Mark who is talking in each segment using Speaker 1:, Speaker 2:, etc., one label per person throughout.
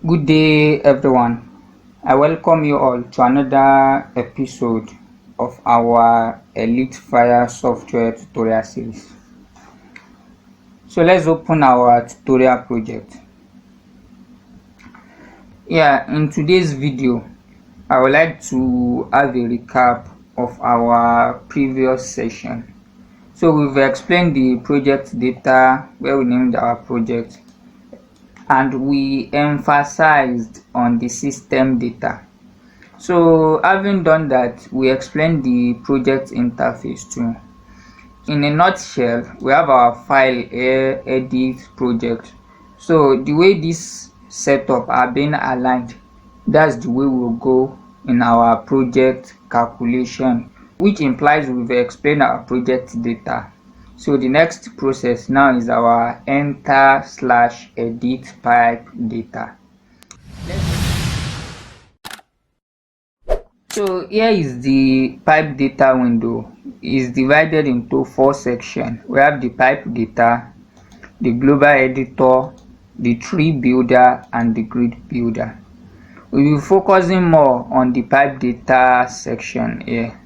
Speaker 1: Good day everyone. I welcome you all to another episode of our Elite Fire software tutorial series. So let's open our tutorial project. In today's video, I would like to have a recap of our previous session. So we've explained the project data where we named our project, and we emphasized on the system data. So having done that, we explained the project interface too. In a nutshell, we have our file here, edit project. So the way this setup are being aligned, that's the way we'll go in our project calculation, which implies we've explained our project data. So the next process now is our enter/edit pipe data. So here is the pipe data window. It's divided into 4 sections. We have the pipe data, the global editor, the tree builder, and the grid builder. We'll be focusing more on the pipe data section here,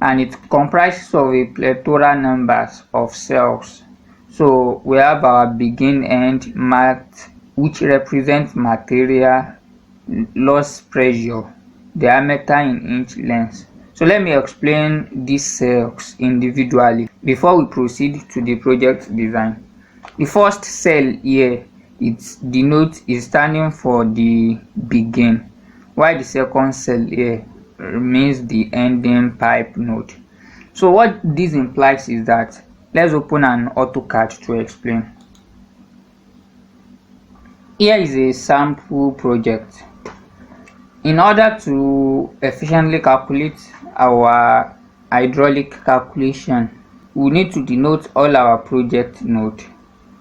Speaker 1: and it comprises of a plethora numbers of cells. So we have our begin end marked, which represents material, loss pressure, diameter in inch length. So let me explain these cells individually before we proceed to the project design. The first cell here, its denote is standing for the begin, while the second cell here remains the ending pipe node. So what this implies is that, let's open an AutoCAD to explain. Here is a sample project. In order to efficiently calculate our hydraulic calculation, we need to denote all our project node.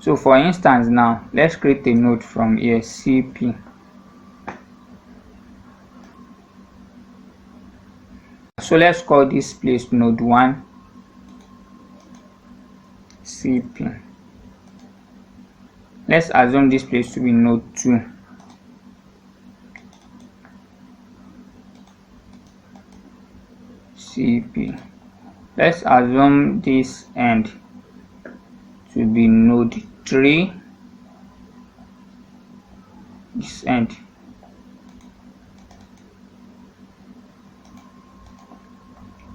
Speaker 1: So for instance now, let's create a node from here, CP. So let's call this place node 1 CP. Let's assume this place to be node 2 CP. Let's assume this end to be node 3, this end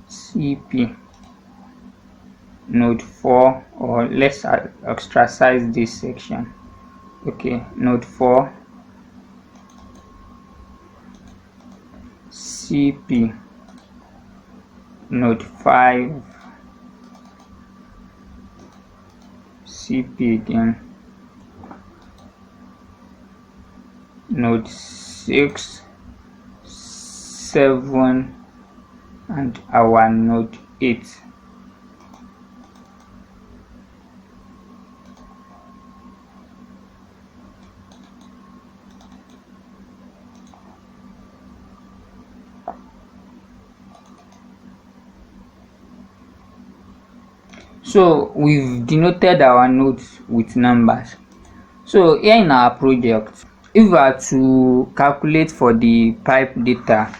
Speaker 1: CP, node 4, or let's exercise this section. Okay, node 4 CP, node 5 CP again, node 6, 7, and our node 8. So we've denoted our nodes with numbers. So here in our project, if we are to calculate for the pipe data,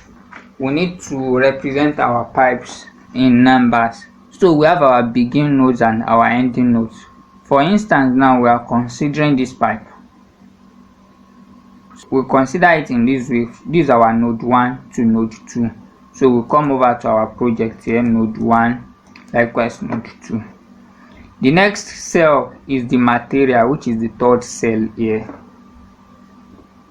Speaker 1: we need to represent our pipes in numbers. So we have our begin nodes and our ending nodes. For instance, now we are considering this pipe. We'll consider it in this way. This is our node 1 to node 2. So we'll come over to our project here, node 1, likewise node 2. The next cell is the material, which is the third cell here,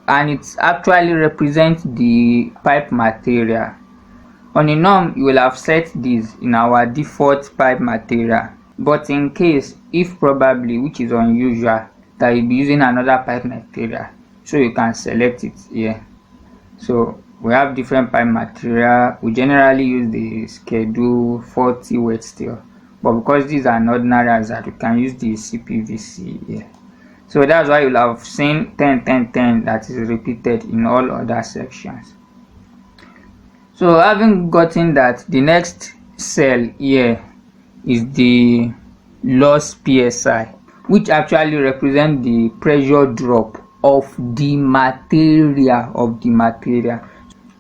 Speaker 1: and it actually represents the pipe material. On a norm, you will have set this in our default pipe material, but in case, if probably, which is unusual, that you'll be using another pipe material, so you can select it here. So we have different pipe material. We generally use the schedule 40 wet steel, but because these are ordinary hazard, you can use the CPVC here. So that's why you'll have seen 10 10 10 that is repeated in all other sections. So having gotten that, the next cell here is the loss PSI, which actually represents the pressure drop of the material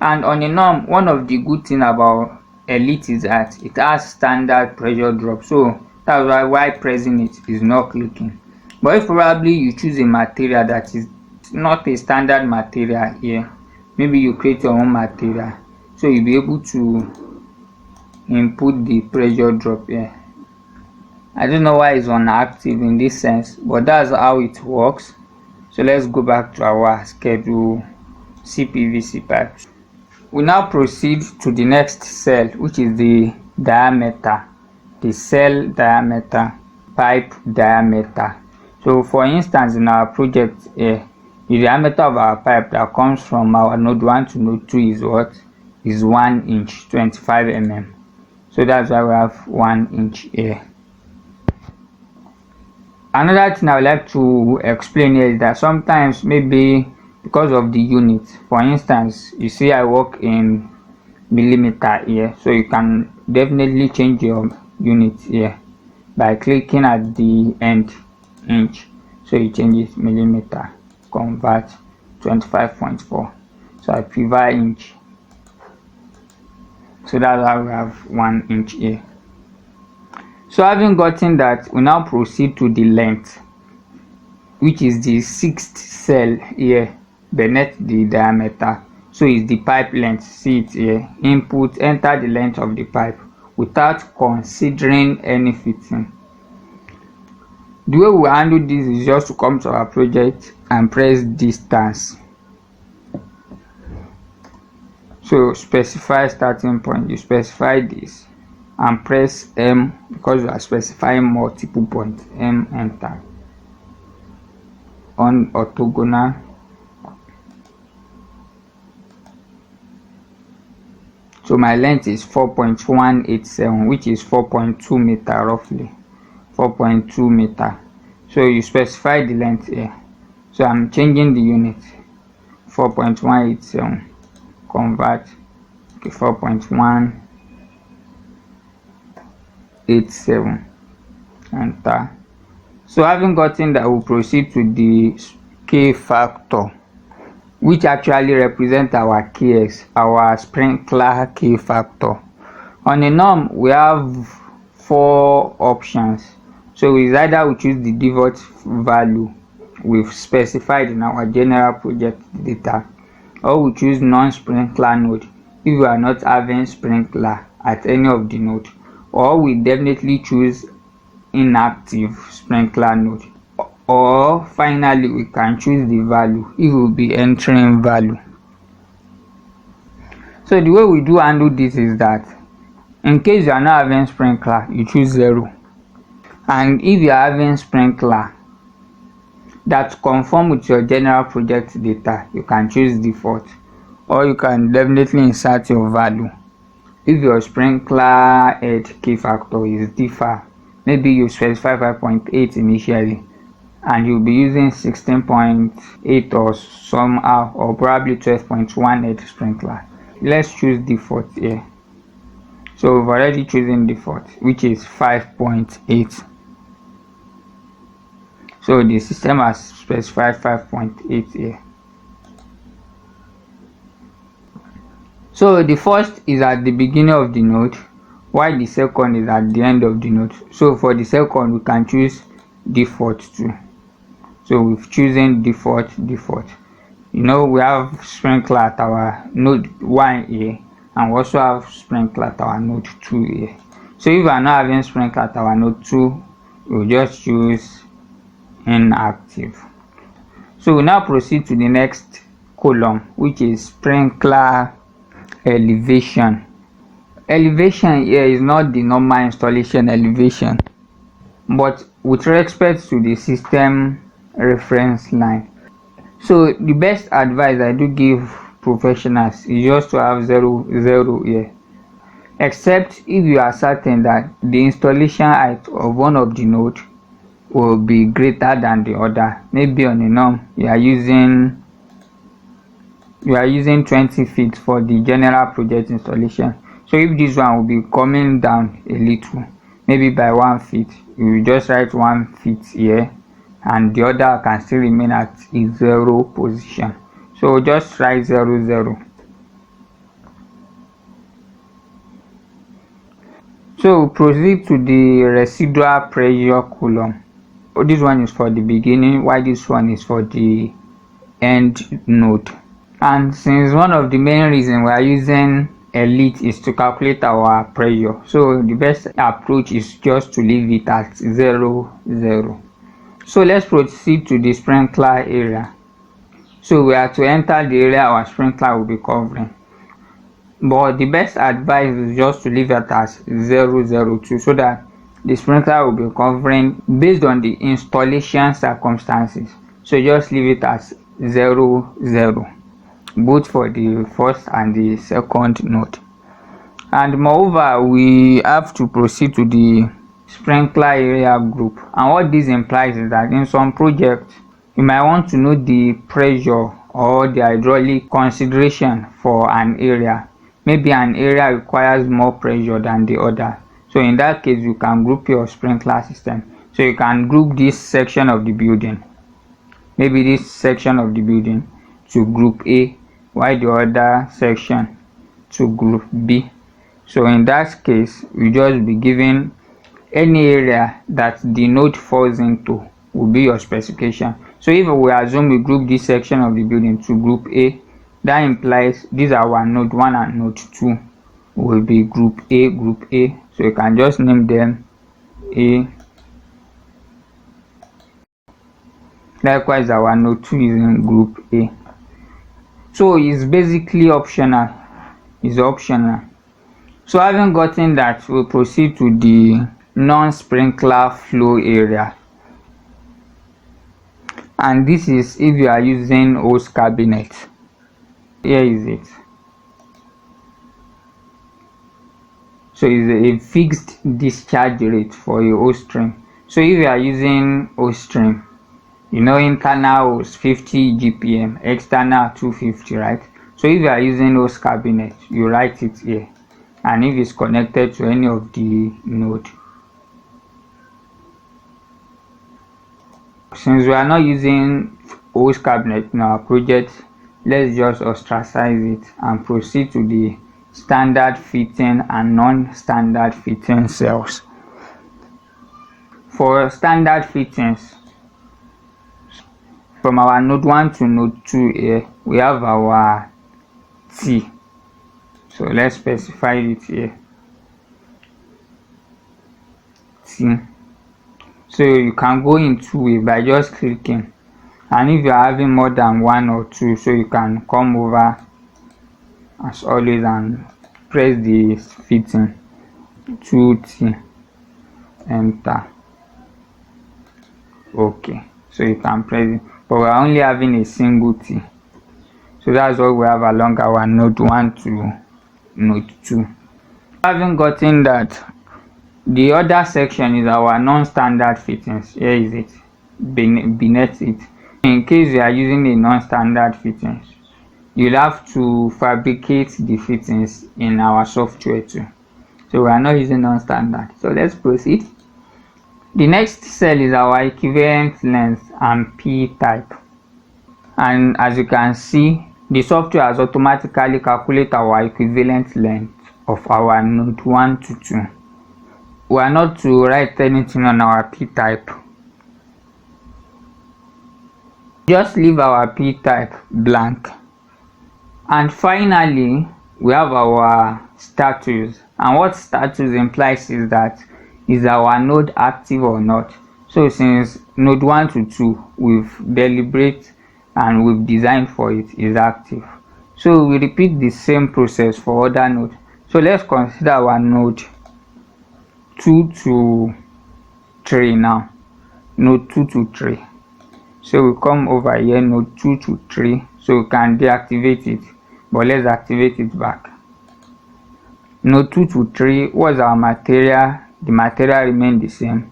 Speaker 1: And on a norm, one of the good thing about Elite is that it has standard pressure drop, so that's why pressing it is not clicking. But if probably you choose a material that is not a standard material here, maybe you create your own material, so you'll be able to input the pressure drop here. I don't know why it's inactive in this sense, but that's how it works. So let's go back to our schedule CPVC pipe. We now proceed to the next cell, which is the diameter, the cell diameter, pipe diameter. So for instance, in our project here, the diameter of our pipe that comes from our node 1 to node 2 is what? Is 1 inch, 25 mm. So that's why we have 1 inch here. Another thing I would like to explain here is that sometimes maybe because of the unit, for instance, you see I work in millimeter here, so you can definitely change your unit here by clicking at the end inch. So you change it millimeter, convert 25.4, so I prefer inch. So that's how we have 1 inch here. So having gotten that, we now proceed to the length, which is the 6th cell here beneath the diameter. So it's the pipe length. See it here. Input, enter the length of the pipe without considering any fitting. The way we handle this is just to come to our project and press distance. So specify starting point. You specify this and press M because you are specifying multiple points. M, enter. On orthogonal. So my length is 4.187, which is 4.2 meter roughly. 4.2 meter. So you specify the length here. So I'm changing the unit. 4.187. Convert to 4.187. Enter. So having gotten that, we'll proceed to the K factor, which actually represents our KS, our sprinkler K factor. On a norm, we have 4 options. So it's either we choose the default value we've specified in our general project data, or we choose non-sprinkler node if we are not having sprinkler at any of the node, or we definitely choose inactive sprinkler node, or finally we can choose the value if we'll be entering value. So the way we do handle this is that in case you are not having sprinkler, you choose 0, and if you are having sprinkler that conform with your general project data, you can choose default, or you can definitely insert your value. If your sprinkler head K factor is differ, maybe you specify 5.8 initially and you'll be using 16.8 or somehow, or probably 12.1 head sprinkler. Let's choose default here. So we've already chosen default, which is 5.8. So the system has specified 5.8 here. So the first is at the beginning of the node, while the second is at the end of the node. So for the second, we can choose default too. So we've chosen default. You know, we have sprinkler at our node 1 here, and we also have sprinkler at our node 2 here. So if we are not having sprinkler at our node 2, we'll just choose inactive. So we now proceed to the next column, which is sprinkler elevation. Elevation here is not the normal installation elevation, but with respect to the system reference line. So the best advice I do give professionals is just to have 0 here, except if you are certain that the installation height of one of the nodes will be greater than the other. Maybe on a norm you are using 20 feet for the general project installation. So if this one will be coming down a little, maybe by 1 feet, you will just write 1 feet here and the other can still remain at its 0 position. So just write 0 0. So proceed to the residual pressure column. This one is for the beginning, while this one is for the end node. And since one of the main reasons we are using elite is to calculate our pressure, so the best approach is just to leave it at 0 0. So let's proceed to the sprinkler area. So we are to enter the area our sprinkler will be covering, but the best advice is just to leave it as 002, so that the sprinkler will be covering based on the installation circumstances. So just leave it as 0 0, both for the first and the second node. And moreover, we have to proceed to the sprinkler area group, and what this implies is that in some projects you might want to know the pressure or the hydraulic consideration for an area. Maybe an area requires more pressure than the other, so in that case you can group your sprinkler system. So you can group this section of the building, maybe this section of the building, to group A, while the other section to group B. So in that case we just be given any area that the node falls into will be your specification. So if we assume we group this section of the building to group A, that implies these are our node 1 and node 2 will be group A. So you can just name them A. Likewise, our node 2 is in group A. So it's basically optional. So having gotten that, we'll proceed to the non-sprinkler flow area. And this is if you are using hose cabinet. Here is it. So it's a fixed discharge rate for a hose stream. So if you are using hose stream, you know, internal hose 50 GPM, external 250, right? So if you are using hose cabinet, you write it here, and if it's connected to any of the node. Since we are not using hose cabinet in our project, let's just ostracize it and proceed to the standard fitting and non-standard fitting cells. For standard fittings, from our node 1 to node 2 here, we have our T. So let's specify it here, T. So you can go into it by just clicking, and if you are having more than 1 or 2, so you can come over as always and press the fitting 2T, enter. Okay, so you can press it, but we're only having a single T, so that's what we have along our node 1 to node 2. Having gotten that, the other section is our non-standard fittings. Here is it, beneath it. In case you are using a non-standard fittings, you'll have to fabricate the fittings in our software too. So we are not using non-standard. So let's proceed. The next cell is our equivalent length and P type. And as you can see, the software has automatically calculated our equivalent length of our node 1 to 2. We are not to write anything on our P type. Just leave our P type blank. And finally, we have our status. And what status implies is that is our node active or not. So since node 1 to 2 we've deliberate and we've designed for it is active, so we repeat the same process for other nodes. So let's consider our node 2 to 3 now. Node 2 to 3. So we come over here, node 2 to 3. So we can deactivate it, but let's activate it back. Node 2 to 3 was our material. The material remain the same.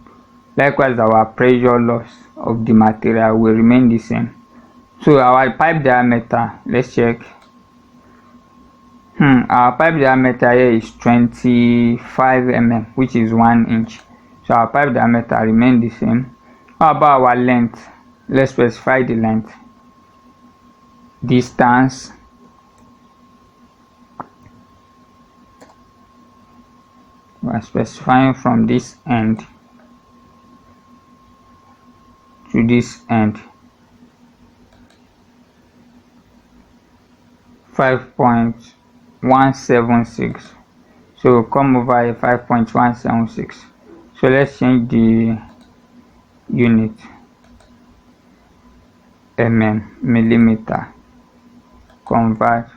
Speaker 1: Likewise, our pressure loss of the material will remain the same. So our pipe diameter, let's check. Our pipe diameter here is 25 mm, which is 1 inch. So our pipe diameter remain the same. How about our length? Let's specify the length. Distance we are specifying from this end to this end, 5.176. so we'll come over here, 5.176. so let's change the unit, millimeter, convert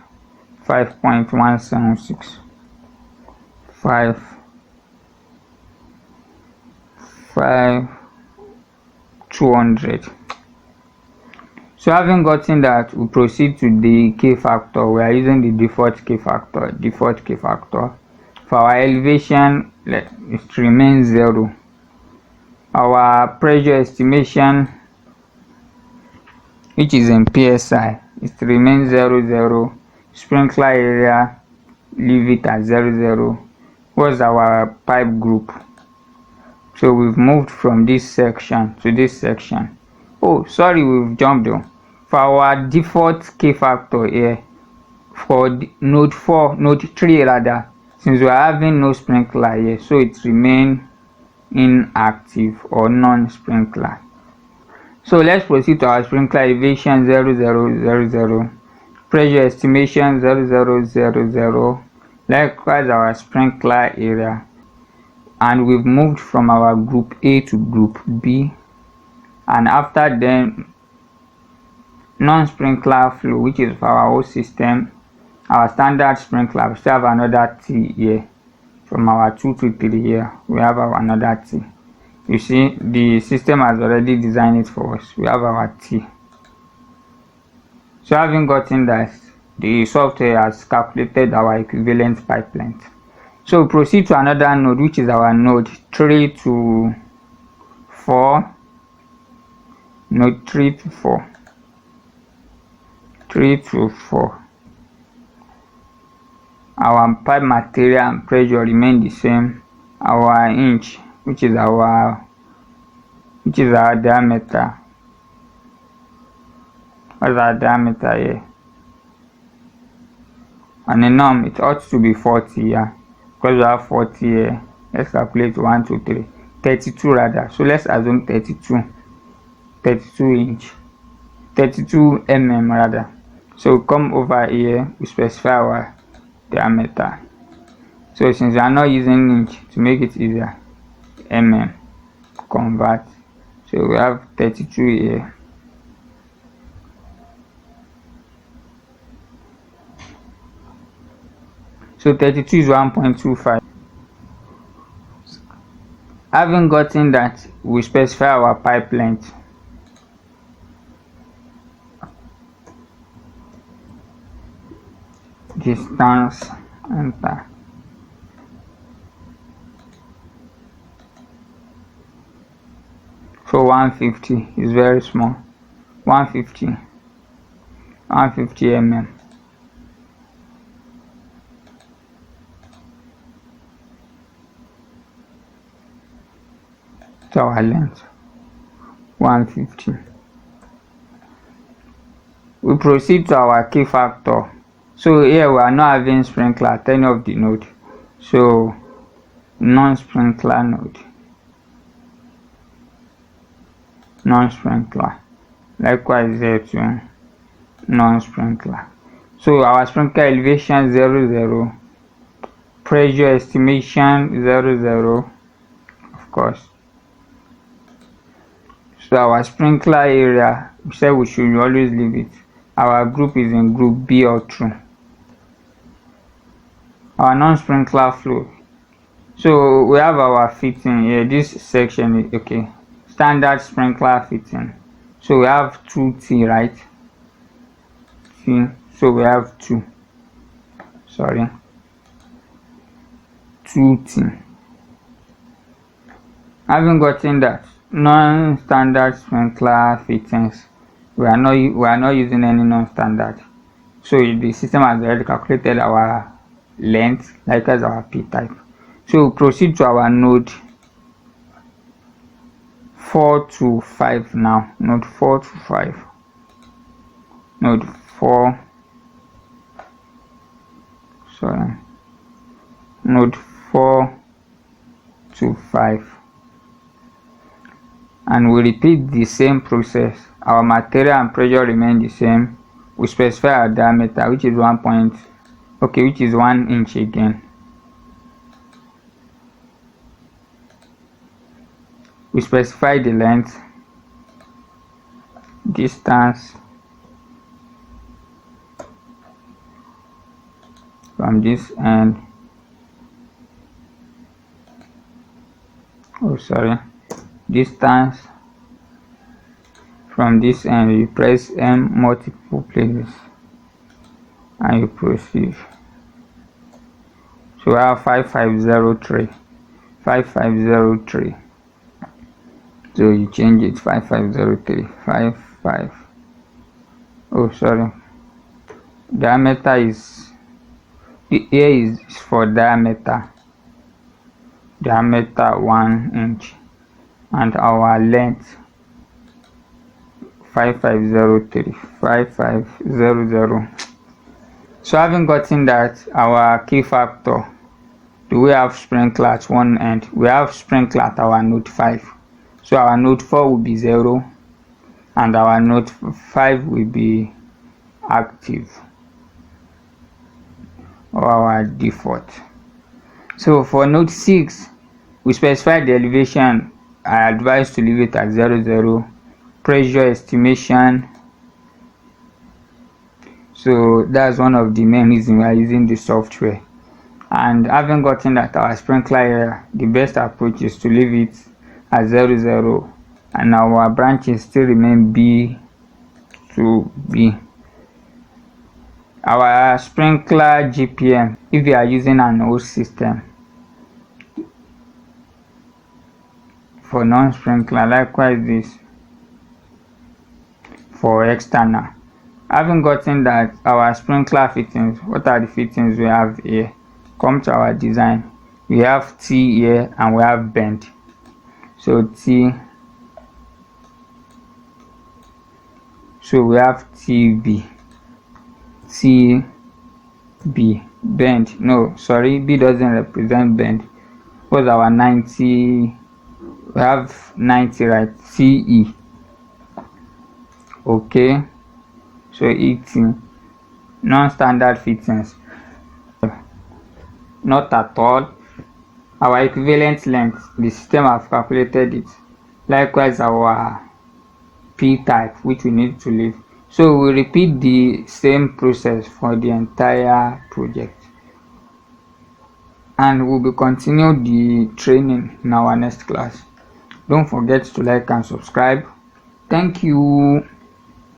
Speaker 1: 5.176, 200. So having gotten that, we proceed to the K factor. We are using the default K factor. For our elevation, it remains 0. Our pressure estimation, which is in PSI, it remains 0. Sprinkler area, leave it at 0. What's our pipe group? So we've moved from this section to this section. Oh, sorry, we've jumped on. For our default K factor here, for node 3 rather, since we're having no sprinkler here, so it remains inactive or non-sprinkler. So let's proceed to our sprinkler elevation 0. Pressure estimation 0. Likewise our sprinkler area. And we've moved from our group A to group B, and after then non-sprinkler flow, which is for our whole system, our standard sprinkler, we still have another T here. From our 2 to 3 here, we have our another T. You see, the system has already designed it for us. We have our T. So having gotten that, the software has calculated our equivalent pipe length. So we proceed to another node, which is our node 3 to 4. Node 3 to 4. 3 to 4. Our pipe material and pressure remain the same. Our inch, which is our diameter. What's our diameter here? And the norm, it ought to be 40 here. Because we have 40 here, let's calculate 1, 2, 3, 32 rather. So let's assume 32 inch, 32 mm rather. So we come over here, we specify our diameter. So since we are not using inch, to make it easier, mm, convert. So we have 32 here. So 32 is 1.25. Having gotten that, we specify our pipe length. Distance, enter. So 150 is very small. 150 mm. To our length, 150. We proceed to our K factor. So here we are not having sprinkler at any of the node. So non-sprinkler node. Non-sprinkler. Likewise here too. Non-sprinkler. So our sprinkler elevation 0. Pressure estimation 0. Of course. So our sprinkler area, we said we should always leave it. Our group is in group B or true. Our non-sprinkler flow. So we have our fitting here. This section is okay. Standard sprinkler fitting. So we have 2T, right? T. So we have 2. Sorry. 2T. Having gotten that, non-standard sprinkler fittings, we are not using any non-standard. So the system has already calculated our length, likewise our P type. So we proceed to our node 4 to 5 now. Node 4 to 5. Node 4. Sorry. Node 4 to 5. And we repeat the same process. Our material and pressure remain the same. We specify our diameter, which is 1 inch again. We specify the length, distance from this end. Distance from this end. You press M multiple places and you proceed. So I have 5503. 5503. So you change it 5503. 55. Diameter is, the A is for diameter. Diameter 1 inch. And our length 5503. 5500. So having gotten that, our key factor, do we have sprinkler at one end? We have sprinkler at our node 5. So our node 4 will be 0 and our node 5 will be active, or our default. So for node 6, we specify the elevation. I advise to leave it at 00. Pressure estimation. So that's one of the main reasons we are using the software. And having gotten that our sprinkler area, the best approach is to leave it at 00 and our branches still remain B to B. Our sprinkler GPM, if you are using an old system, for non-sprinkler, likewise this for external. Having gotten that our sprinkler fittings, what are the fittings we have here? Come to our design. We have T here and we have bend. So T, so we have TB, TB, bend. No, sorry, B doesn't represent bend. What's our 90? We have 90, right? CE. Okay. So 18. Non-standard fittings. Not at all. Our equivalent length, the system have calculated it. Likewise our P type, which we need to leave. So we repeat the same process for the entire project. And we'll be continuing the training in our next class. Don't forget to like and subscribe. Thank you.